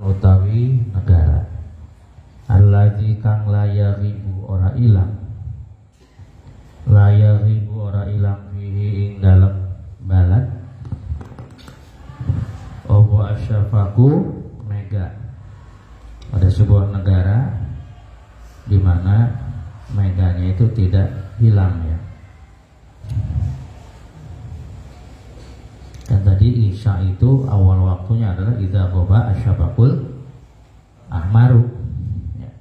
utawi negara allazi kang layaribu ora ilang fihi ing dalem balad obo asyafaku mega. Ada sebuah negara di mana meganya itu tidak hilang ya. Dan tadi Isya itu awal waktunya adalah idza ghaba asyafaqul ahmaru ya.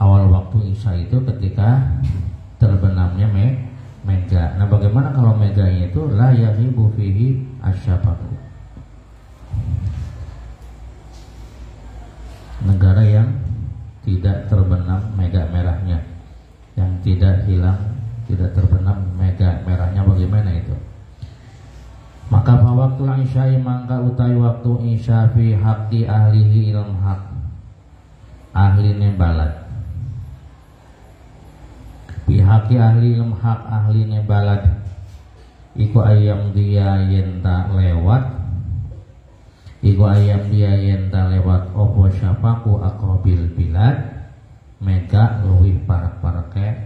Awal waktu Isya itu ketika terbenamnya mega. Nah, bagaimana kalau meganya itu la yahibu fihi asyafaqu, negara yang tidak terbenam mega merahnya, yang tidak hilang, tidak terbenam mega merahnya, bagaimana itu? Maka waktu isya mangka utai waktu isya fi haqqi ahlihi ilm haq, ahline balad, fi haqqi ahli ilm haq, ahline balad iku ayam dia yenta lewat, iku ayam dia yenta lewat opo syafaku aqrabil bilad, mega luwih parek-pareke,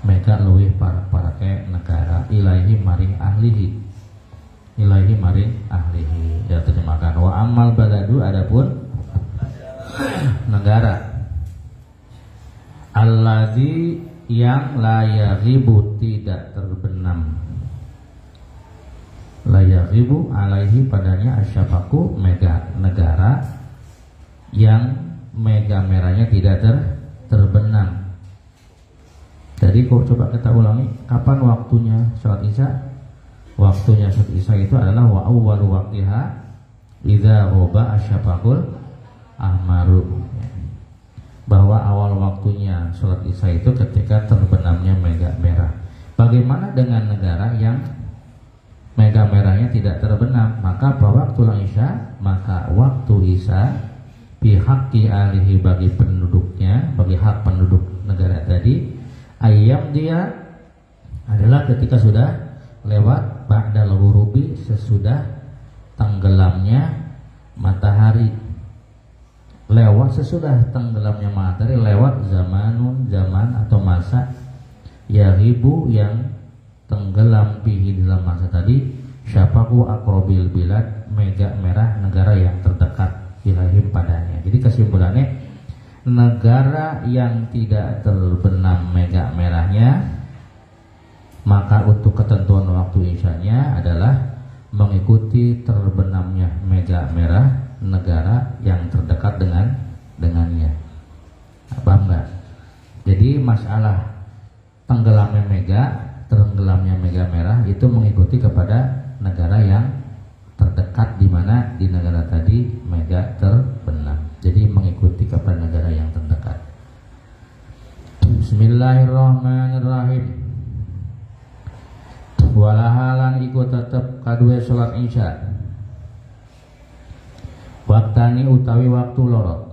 mega luwih parek-pareke negara ilahi maring ahlihi, ilahi maring ahlihi. Ya, terjemahkan wa amal baladu, adapun negara alladzi yang la yaghibu tidak terbenam, la yaghibu alaihi padanya asyafaku mega, negara yang mega merahnya tidak terbenam. Jadi kok coba kita ulangi, kapan waktunya sholat isya? Waktunya sholat isya itu adalah wa awwalu waqtiha idza ghaba asyafaqul ahmaru, bahwa awal waktunya sholat isya itu ketika terbenamnya mega merah. Bagaimana dengan negara yang mega merahnya tidak terbenam? Maka waktu isya, maka waktu isya bihaqqi alihi, bagi penduduknya, bagi hak penduduk negara tadi, ayam dia adalah ketika sudah lewat ba'dal ghurubi, sesudah tenggelamnya matahari, lewat sesudah tenggelamnya matahari, lewat zamanun, zaman atau masa yaghibu yang tenggelam pihi dalam masa tadi syafaku aqrabil bilad, mega merah negara yang terdekat ilahim padanya. Jadi kesimpulannya, negara yang tidak terbenam mega merahnya, maka untuk ketentuan waktu isyanya adalah mengikuti terbenamnya mega merah negara yang terdekat dengannya. Paham nggak? Jadi masalah tenggelamnya mega merah itu mengikuti kepada negara yang terdekat, di mana di negara tadi mega terbenam. Jadi mengikuti kepada negara yang terdekat. Bismillahirrahmanirrahim. Walahalan iku tetep kadue salat isya. Waktani utawi waktu loro.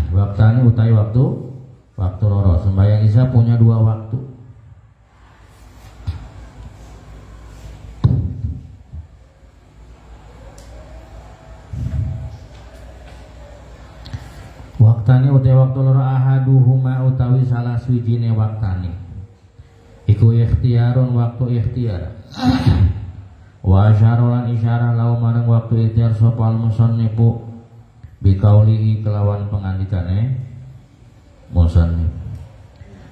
Waktani utawi waktu loro. Sembahyang isya punya dua waktu. Waktani utawi waktu loro ahaduhuma utawi salah swijine waktani iku ikhtiarun, waktu ikhtiar, wa asyarolan isyarah lau marang waktu ikhtiar sopal musannifu bikaulihi kelawan pengandikane musannif,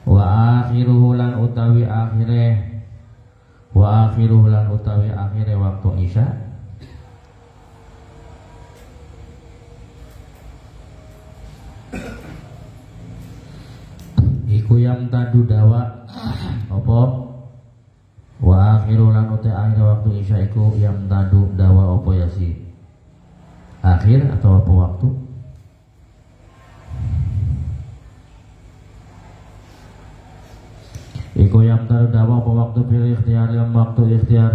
wa akhiruhu lan utawi akhire waktu isya iku yang tadu dawa apa wa akhiru lan uta akhir waktu isya iku yang tadu dawa apa ya si akhir atau apa waktu iku yang tadu dawa apa waktu fil ikhtiar, yang waktu ikhtiar,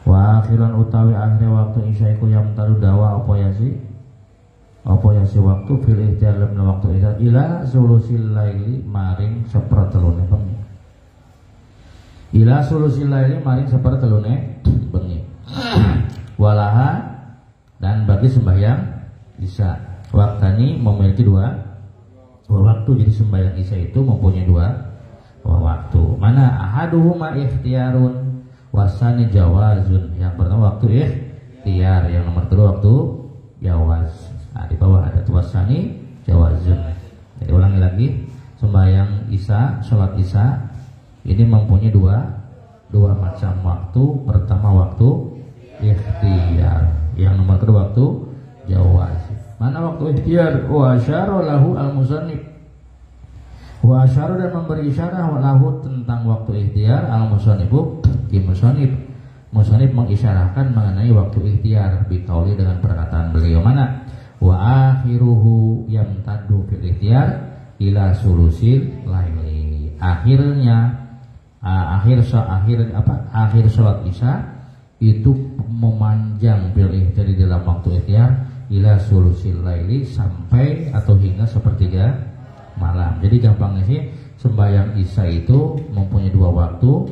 wa akhiran utawi akhir waktu isya iku yang tadu dawa apa ya si waktu fil ikhtiar dalam waktu isya ila sulusil laili maring sepertelune bengi, ila sulusil laili maring sepertelune bengi. Walaha Dan bagi sembahyang isya, waktani memiliki dua waktu. Jadi sembahyang isya itu mempunyai dua waktu. Mana ahaduhuma ikhtiyarun wasani jawazun. Yang pertama waktu ikhtiar, yang nomor kedua waktu jawaz. Nah, di bawah ada wasani jawazun. Jadi ulangi lagi, sembahyang isya, sholat isya ini mempunyai dua macam waktu. Pertama waktu ikhtiar, yang nomor kedua waktu jawaz. Mana waktu ikhtiar? Wa asyara lahu al-musannif. Wa asyara, dan memberi isyarah lahu tentang waktu ikhtiar al-musannifu ki musannif. Musannif mengisyarahkan mengenai waktu ikhtiar biqauli dengan perkataan beliau. Mana? Wa akhiruhu yamtaddu fil ikhtiar ila sulusil laili. Akhirnya akhir sholat isya itu memanjang pilih dari dalam waktu ikhtiar ila sulusil laili, sampai atau hingga sepertiga malam. Jadi gampangnya sih, sembahyang isya itu mempunyai dua waktu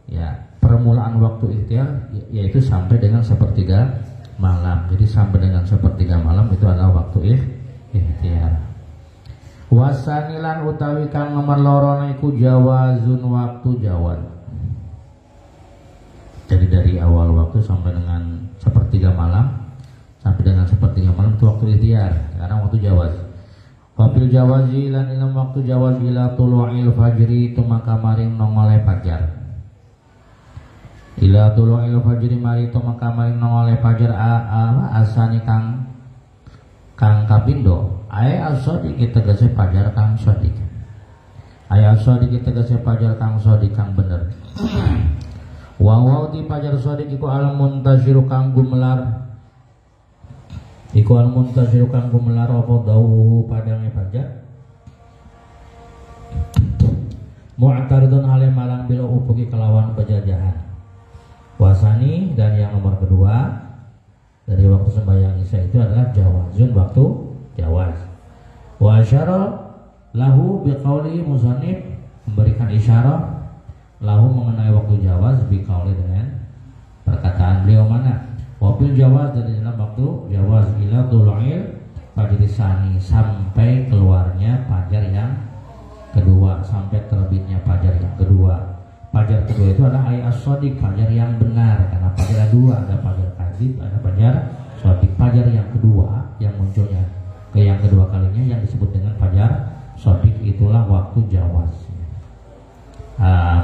ya. Permulaan waktu ikhtiar yaitu sampai dengan sepertiga malam. Jadi sampai dengan sepertiga malam itu adalah waktu ikhtiar. Wasanilan utawi kang nomor loro iku jawazun, waktu jawaz. Jadi dari awal waktu sampai dengan sepertiga malam, sampai dengan sepertiga malam itu waktu ikhtiar, karena waktu jawaz. Wabil jawazi lan ilm waktu jawaz ila tulu'il fajri, itu maka maring nongole fajar. Ila tulu'il fajri mari itu maka maring nongole fajar asani kang kapindo. Ay as-shadiq tegese fajar kang shadiq. Ay as-shadiq tegese fajar kang shadiq kang bener. Wa di fajar shadiq iku al-muntasyiru kang gumelar. Iku al-muntasyiru kang gumelar apa dawuhu padange fajar. Mu'taridun hale malang bila ufuki kelawan pejajahan. Wasani, dan yang nomor kedua dari waktu sembahyang isya itu adalah jawazun, waktu jawaz. Wa asyara lahu biqauli musannif, memberikan isyarat lahu mengenai waktu jawaz biqauli dengan perkataan beliau. Mana? Wabil jawaz, dari dalam waktu jawaz ila tulu'il fajri sani, sampai keluarnya fajar yang kedua, sampai terbitnya fajar yang kedua. Fajar kedua itu adalah ayat as-shadiq, fajar yang benar, karena fajar ada dua, ada fajar kadzib, ada fajar shadiq. Fajar yang kedua yang munculnya yang kedua kalinya yang disebut dengan fajar shadiq, itulah waktu jawaz.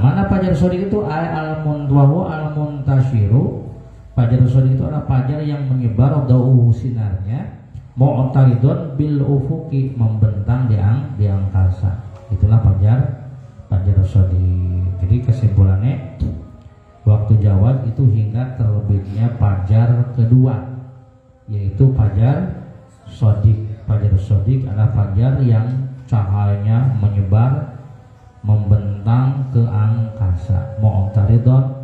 Mana fajar shadiq itu? Al-muntasyiru. Fajar shadiq itu adalah fajar yang menyebar dauhu sinarnya, mu'taridun bil ufuqi, membentang di angkasa. Itulah fajar shadiq. Jadi kesimpulannya, waktu jawaz itu hingga terbitnya fajar kedua, yaitu fajar shadiq. Fajar shadiq adalah fajar yang cahayanya menyebar, membentang ke angkasa. Mu'taridun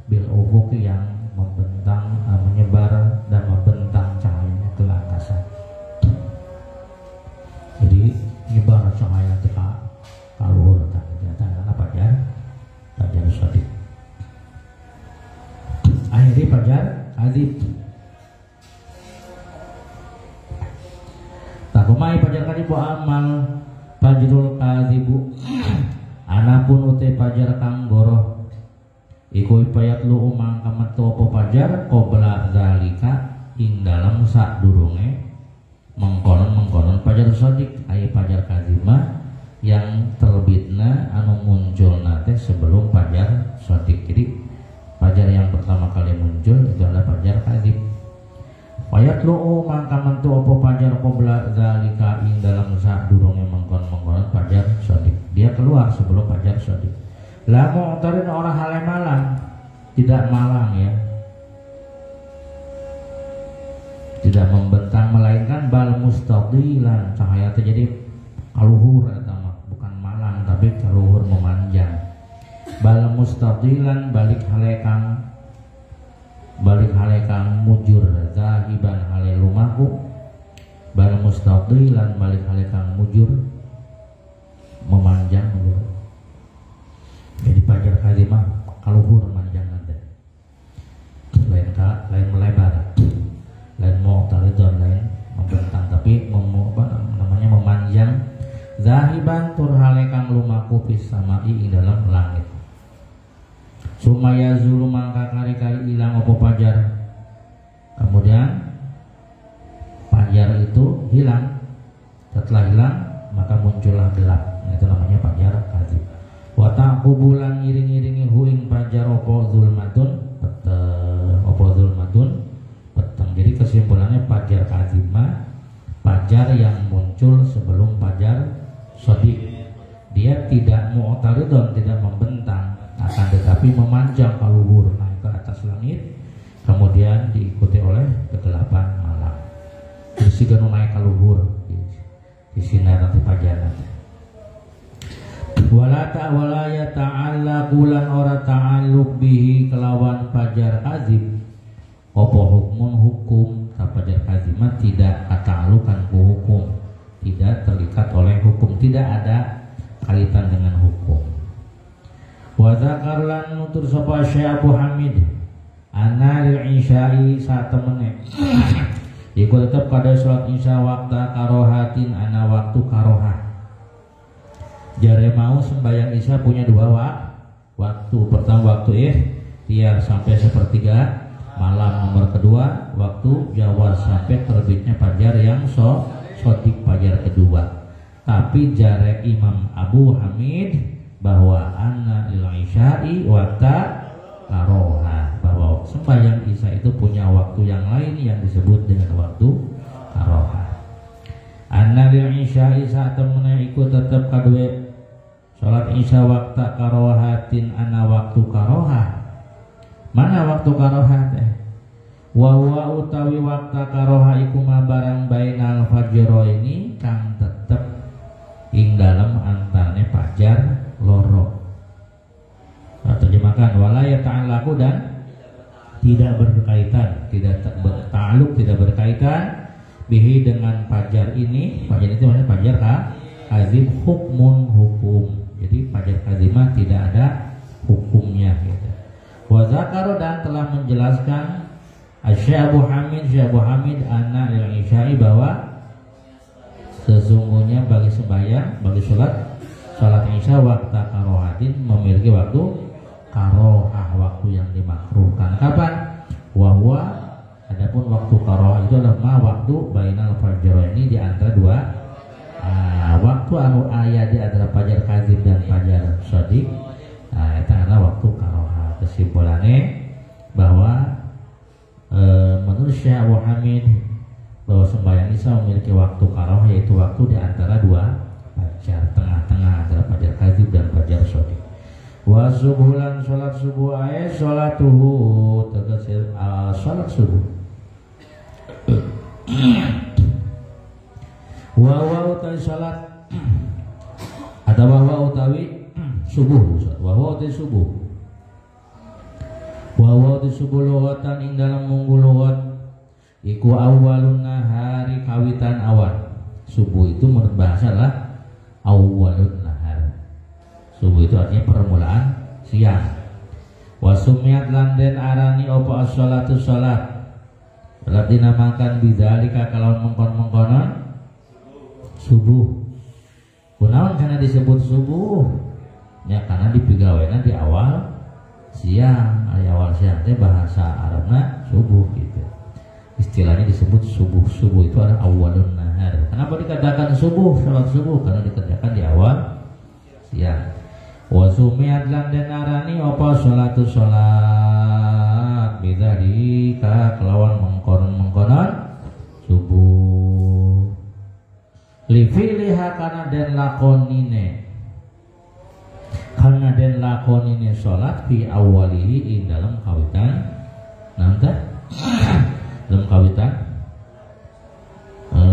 bil ufuqi, yang membentang, menyebar dan membentang cahayanya ke angkasa. Jadi nyebar cahaya ke luhur, ternyata adalah fajar shadiq. Akhirnya fajar kadzib. Takumai fajar kadzib wa amal fajrul kadzibu. Anapun utai fajar kang goroh iku ipayat lu umang kametu apa fajar qabla zalika, ing dalam sadurunge mengkonon fajar shadiq. Ai fajar kadzibah yang terbitna anu munculna teh sebelum fajar shadiq. Jadi fajar yang pertama kali muncul itu adalah fajar kadzib. Fayatlu mangka mantu apa fajar qabla zalika, ing dalam sadurunge mengkon fajar shadiq. Dia keluar sebelum fajar shadiq. La mu'tarin, orang hale malang, tidak malang ya, tidak membentang, melainkan bal mustadilan, cahaya terjadi kaluhur, bukan malang tapi kaluhur memanjang. Bal mustadilan, balik halekang mujur, zahiban hale lumaku. Bal mustadilan, balik halekang mujur, memanjang. Jadi fajar kadzibah kaluhur manjang nanti, lain melebar, lain mu'tar rakiban tur hale kang lumaku fis samai ing dalam langit. Sumaya zulu mangka kali-kali ilang apa fajar. Kemudian fajar itu hilang. Setelah hilang maka muncullah gelap. Nah, itu namanya fajar kadzib. Wa ta'qubulan ngiring-iringi hu ing fajar apa zulmatun peteng. Jadi kesimpulannya fajar kadzib mah fajar yang muncul sebelum fajar shadiq. Dia tidak mu'taridun, tidak membentang, akan tetapi memanjang ke luhur, naik ke atas langit, kemudian diikuti oleh kegelapan malam. Terus juga naik ke luhur di sinar nanti fajar nanti. Wala ya ta'allaqu lan ora ta'alluq bihi kelawan fajar kadzib. Apa hukmun hukum fajar kadzib tidak ta'alluqan ku hukum, tidak terikat oleh hukum, tidak ada kaitan dengan hukum. Wa dzakar lan nutur sapa Syekh Abu Hamid ana lil isya'i satemene iku tetep pada salat isya waktu karohatin ana waktu karohah. Jare mau sembahyang isya punya dua waktu. Pertama waktu ikhtiar sampai sepertiga malam, nomor kedua waktu jawab sampai terbitnya fajar yang shadiq fajar kedua. Tapi jare Imam Abu Hamid bahwa anna lil isya'i wakta karoha, bahwa sembahyang isya itu punya waktu yang lain yang disebut dengan waktu karoha. Anna lil isya'i saat temene iku tetep kadue salat isya wakta karohatin ana waktu karoha. Mana waktu karoha teh? Wa huwa utawi wakta karoha iku barang bainal fajro ini kang tetep ing dalam antarane fajar loro. Terjemahkan wala ya ta'allaqu dan tidak berkaitan, tidak bertaluk, tidak berkaitan bihi dengan fajar ini. Fajar itu maksudnya fajar kadzib hukmun hukum. Jadi fajar kadzib tidak ada hukumnya gitu. Wa zakara dan telah menjelaskan Syekh Abu Hamid anna lil isya'i bahwa sesungguhnya bagi sembahyang, bagi salat isya waktu karohatin memiliki waktu karohah, waktu yang dimakruhkan. Kapan? Wahwa adapun waktu karohah itu adalah waktu bainal fajr ini di antara dua waktu anu aya di antara fajar kadzib dan fajar shadiq. Itu adalah waktu karohah. Kesimpulannya bahwa menurut Syekh Abu Hamid bahwa sembahyang isya memiliki waktu karohah, yaitu waktu di antara dua fajar, tengah-tengah antara fajar kadzib dan fajar shadiq. Wa subuhan salat subuh ae salatuhu tegese salat subuh. Wa utawi salat atau wa utawi subuh, wa utawi subuh. Wa utawi subuh lughatan ing dalam munggu lughat iku awalun nahari kawitan awan. Subuh itu menurut bahasa adalah awalun nahar. Subuh itu artinya permulaan siang. Wa sumiyat lan den arani apa as-shalatu salat. Salat dinamakan bidzalika kalawan mengkon-mengkonon subuh. Kunaon karena disebut subuh? Ya karena dipigawena di awal siang. Di awal siang teh bahasa Arabna subuh gitu. Istilahnya disebut subuh. Subuh itu adalah awalun nahar. Kenapa dikatakan subuh, salat subuh? Karena dikerjakan di awal siang. Wa sumiyat lan den arani apa sholatu sholat bidzalika kelawan mengkonon subuh. Li fi'liha kana den lakonine. Karena den lakonine sholat fi awalihi ing dalam kawitan nanti dalam kawitan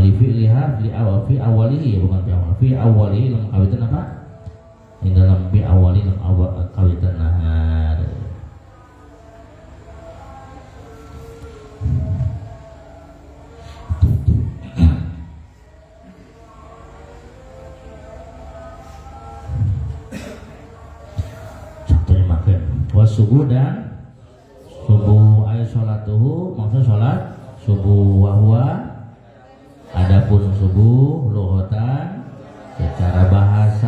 li fi'liha fi awalihi, ya bukan fi awal, fi awalihi dalam kawitan apa? Ing dalam fi awali dalam kawitan nahar. Subuh dan subuh ayat sholatuhu maksud sholat subuh wahwa adapun subuh lughatan secara bahasa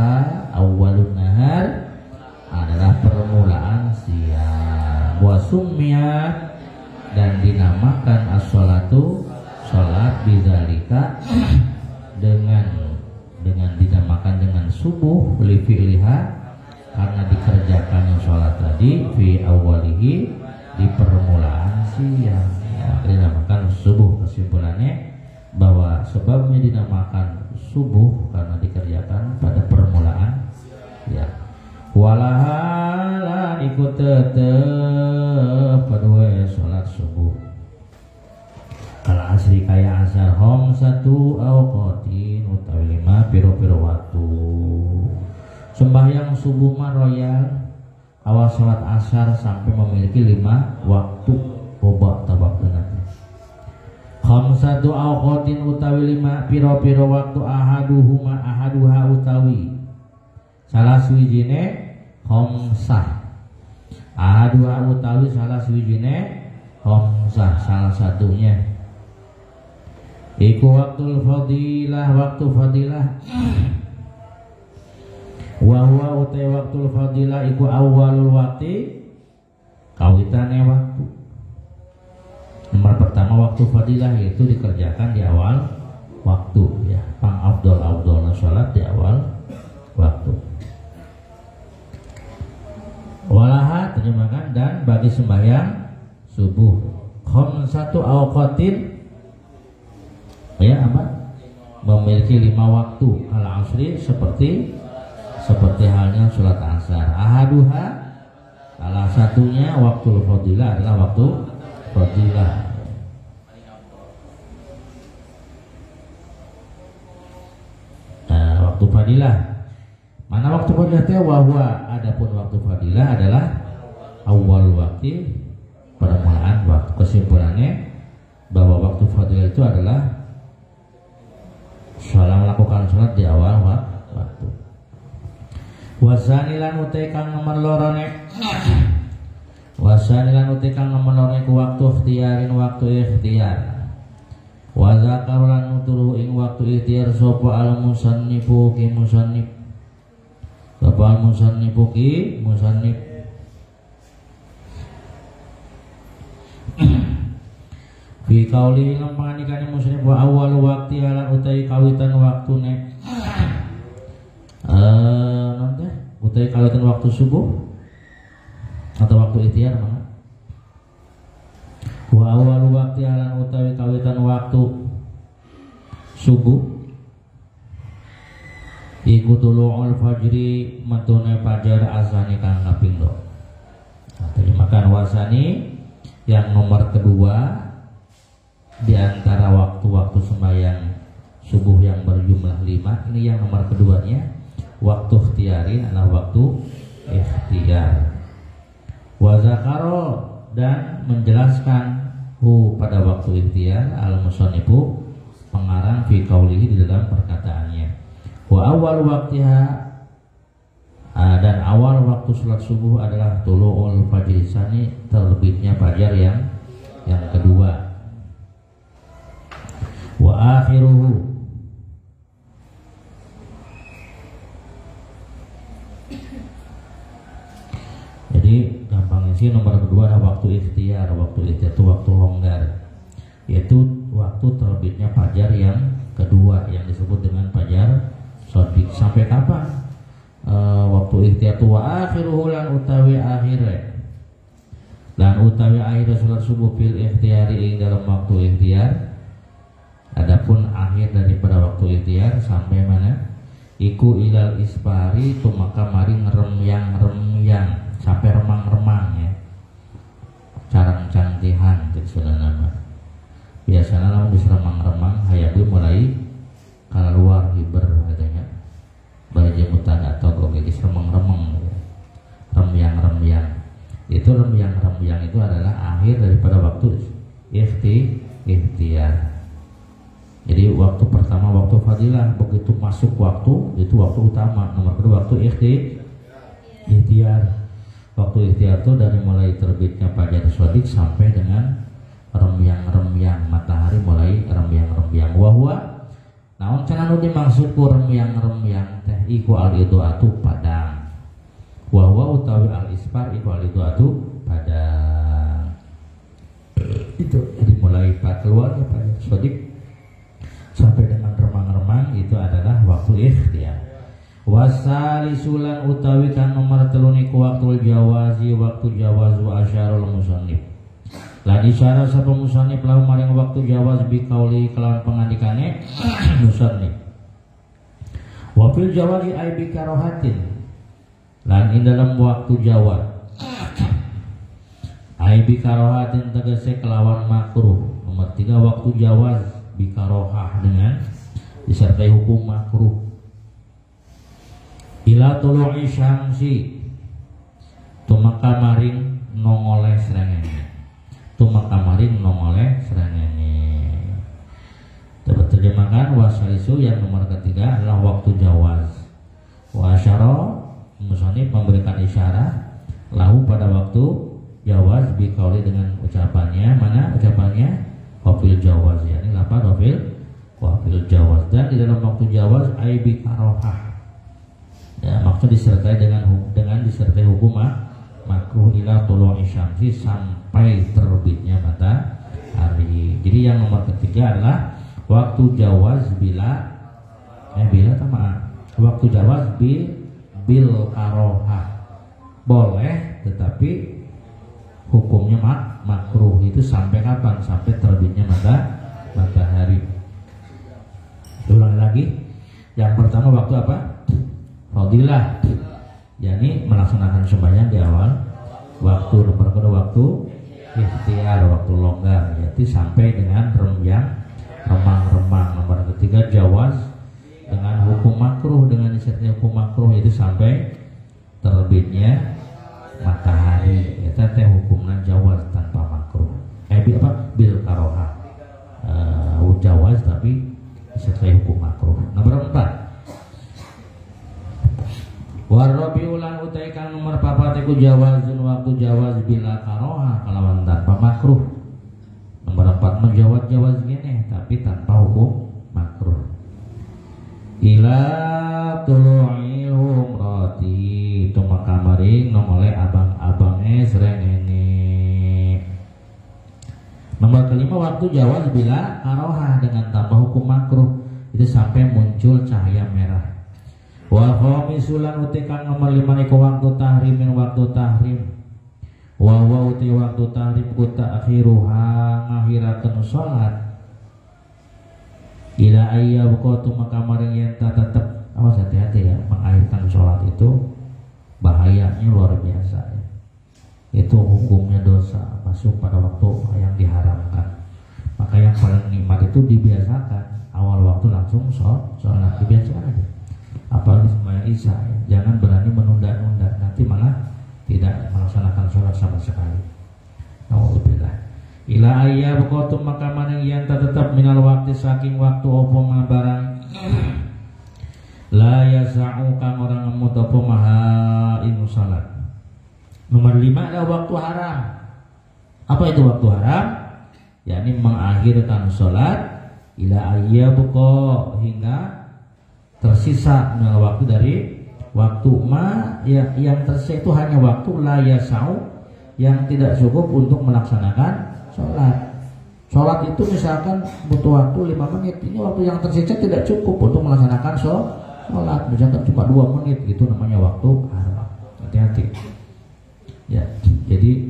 dinamakan as-sholatu sholat bidzalika dengan dinamakan dengan subuh li fi'liha karena dikerjakannya sholat tadi fi awalihi di permulaan siang ya, dinamakan subuh. Kesimpulannya bahwa sebabnya dinamakan subuh karena dikerjakan pada permulaan ya. Walahala ikut tetep padua sholat subuh kalau asri kaya asar hom satu awqatin utawi 5 piro-piro waktu. Sembahyang subuh mah royal awal sholat asar sampai memiliki 5 waktu loba tabak nanti. Khamsatu awqatin utawi 5 piro-piro waktu ahaduha utawi salah suwijine khamsah. Ahaduha utawi salah suwijine khamsah salah satunya iku waktu fadilah wa huwa utai waktu fadilah iku awalul waqti kawitane waktu. Nomor pertama waktu fadilah yaitu dikerjakan di awal waktu ya, pang afdol sholat di awal waktu. Walaha terjemahkan dan bagi sembahyang subuh khamsatu awqatin ya apa? Memiliki 5 waktu al asri seperti halnya sholat asar. Ahaduha salah satunya waktu fadilah adalah waktu fadilah. Waktu fadilah. Mana waktu fadilah teh wahwa adapun waktu fadilah adalah awal waktu permulaan waktu. Kesimpulannya bahwa waktu fadilah itu adalah melakukan sholat di awal waktu. Wasanilan utai kang nomor lorone ku waktu ikhtiarin waktu ikhtiar. Wa zakarulan nuturu ing waktu ikhtiar sapa al musannifu ki musannif. Sapa al musannifu ki musannif. Fi qauli ing panganikane musannif wa awal waqti ala utai kawitan waktune. Nanti utai kawitan waktu subuh atau waktu ikhtiar mana? Wa awal waqti ala utawi kawitan waktu subuh iku tulu'ul fajri matune fajar azani kang kapindho. Terjemahkan wasani yang nomor kedua di antara waktu-waktu sembahyang subuh yang berjumlah 5 ini yang nomor keduanya waktu ikhtiarin adalah waktu ikhtiar. Wa zakaro dan menjelaskan pada waktu ikhtiar al musannifu pengarang fi qaulihi di dalam perkataannya wa awal waktiha dan awal waktu sholat subuh adalah tulu'ul fajri sani terbitnya fajar yang kedua. Wa akhiruhu jadi gampangnya sih nomor kedua adalah waktu ikhtiar. Waktu ikhtiar itu waktu longgar, yaitu waktu terbitnya fajar yang kedua yang disebut dengan fajar shadiq. Sampai kapan waktu ikhtiar itu? Wa akhiruhu lan utawi akhirnya lan utawi akhir sholat subuh fil ikhtiyari dalam waktu ikhtiar. Adapun akhir daripada waktu ikhtiar sampai mana? Iku ilal isfari tu maka mari ngeremyang sampai remang-remang ya. Carang cantihan sebenarnya. Biasanya lamun bisa remang-remang hayabu mulai keluar hiber katanya. Bajemutan atau gogis remang-remang. Remyang. Itu remyang itu adalah akhir daripada waktu ikhtiar. Jadi waktu pertama waktu fadilah, begitu masuk waktu itu waktu utama. Nomor kedua waktu ikhtiar. Waktu ikhtiar itu dari mulai terbitnya fajar shadiq sampai dengan remyang matahari mulai remyang. Wahwa naon cenah nu dimaksud ku remyang teh iku al iduatu padang. Wahwa utawi al isfar iku al iduatu padang. Itu jadi mulai keluar Pak Sodik sampai dengan remang-remang itu adalah waktu ikhtiar. Wasali sulan utawi kan nomor teluni ku waktu jawazi waktu jawazu asyarul musannif. Lan isyarah sapa musannif lahu maring waktu jawaz bi qauli kelawan pangandikane musannif. Wa fil jawazi ay bi karahatin. Lan ing dalam waktu jawaz ay bi karahatin tegese kelawan makruh. Nomor 3 waktu jawaz bi karohah dengan disertai hukum makruh. Ila tulu'i syamsi tumaka maring nongoleh srengenge. Tumaka maring nongoleh srengenge. Dapat terjemahkan wasalisu yang nomor ketiga adalah waktu jawaz. Wa asyara musannif memberikan isyarat lahu pada waktu jawaz bi qauli dengan ucapannya. Mana ucapannya? Wafil jawaz, yakni lafaz wafil jawaz. Dan di dalam waktu jawaz ai bi karohah. Ya, maksud disertai dengan disertai hukum makruh ila tulu'i syamsi sampai terbitnya matahari. Jadi yang nomor ketiga adalah waktu jawaz waktu jawaz bil karohah. Boleh tetapi hukumnya makruh itu sampai kapan? Sampai terbitnya matahari. Ulang lagi. Yang pertama waktu apa? Fadilah, yakni melaksanakan sembahyang di awal waktu. Nomor kedua waktu ikhtiar, waktu longgar, yaitu sampai dengan remang-remang. Nomor ketiga jawaz dengan hukum makruh, dengan disertai hukum makruh itu sampai terbitnya matahari. Itu teh hukumnya jawaz tanpa makruh. Bil karohah, jawaz tapi disertai hukum makruh. Nomor 4 Warabiulan utai kang nomor 4 iku jawazun waktu jawaz bila karoha kalawan tanpa makruh. Nomor 4 menjawaz jawaz gini tapi tanpa hukum makruh. Ila tulu'il humrati tumaka maring nomole abang-abange srengenge. Nomor kelima waktu jawaz bila karoha dengan tanpa hukum makruh itu sampai muncul cahaya merah. Wa khamisulan utikan nomor 5 iku waktu tahrimin waktu tahrim. Wa uti waktu tahrim ku ta'khiruha ngakhirakeun salat. Ila ayya buqatu maka maring yen tetep awas hati-hati ya, mengakhirkan salat itu bahayanya luar biasa ya. Itu hukumnya dosa, masuk pada waktu yang diharamkan. Maka yang paling nikmat itu dibiasakan awal waktu langsung sholat dibiasakan aja. Apalagi sembahyang isya, jangan berani menunda-nunda, nanti malah tidak melaksanakan sholat sama sekali. Nauzubillah. Ila ayya buqatum maka maning yen tetep minal waktu saking waktu apa barang la yasa'u kang orang ngemut apa maha inu salat. Nomor 5 adalah waktu haram. Apa itu waktu haram? Yakni mengakhirkan sholat ila ayya buqa hingga tersisa waktu dari waktu yang tersisa itu hanya waktu la yasau yang tidak cukup untuk melaksanakan sholat. Sholat itu misalkan butuh waktu 5 menit, ini waktu yang tersisa tidak cukup untuk melaksanakan sholat. Misalkan cuma 2 menit, gitu namanya waktu haram. Hati-hati. Ya, jadi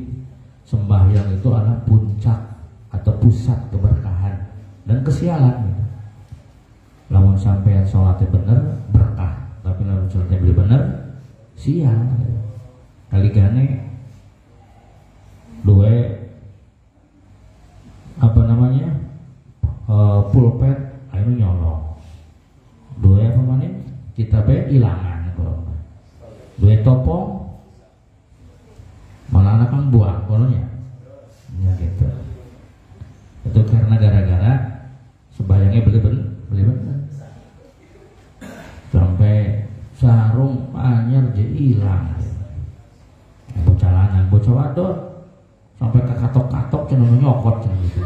sembahyang itu adalah puncak atau pusat keberkahan dan kesialan. Gitu. Lamun sampai sholatnya bener berkah, tapi lamun sholatnya beli bener sial. Kali gane dua pulpen ayo nyolong, dua kita ilangan dua topong malah anak kan buang kolonnya ya gitu. Itu karena gara-gara sembahyangnya beli bener sampai sarung anyar jadi hilang. Bocah lanang, bocah wadon sampai ke katok-katok cenderung nyokot gitu.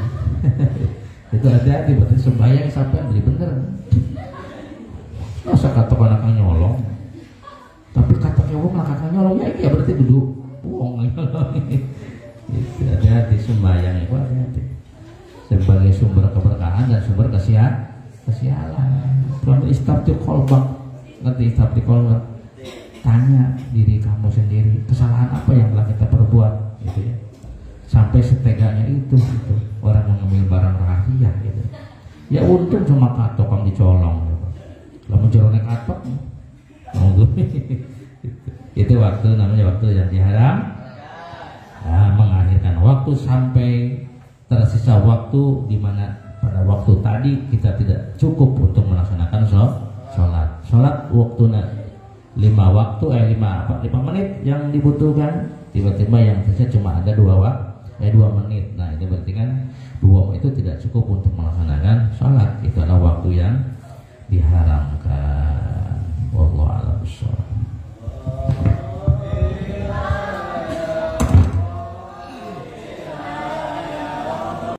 Itu hati-hati, berarti sembahyang sampai beli bener. Masa katok anak nyolong, tapi katoknya wong lah kakak nyolong ya iya berarti duduk wong. Gitu. Hati-hati sembahyang itu hati-hati. Sebagai sumber keberkahan dan sumber kesialan. Kalau istabti kolbak, ngerti istabti kolbak? Tanya diri kamu sendiri, kesalahan apa yang telah kita perbuat, gitu ya. Sampai seteganya itu gitu. Orang mengambil barang rahasia, gitu. Ya untung cuma katok yang dicolong, gitu. Lah mencolongnya katok, itu waktu namanya waktu yang diharam. Nah, mengakhirkan waktu sampai tersisa waktu di mana pada waktu tadi kita tidak cukup untuk melaksanakan sholat. Sholat waktunya 5 menit yang dibutuhkan, tiba-tiba yang tersisa cuma ada 2 menit. Nah, itu berarti kan 2 itu tidak cukup untuk melaksanakan sholat. Itu adalah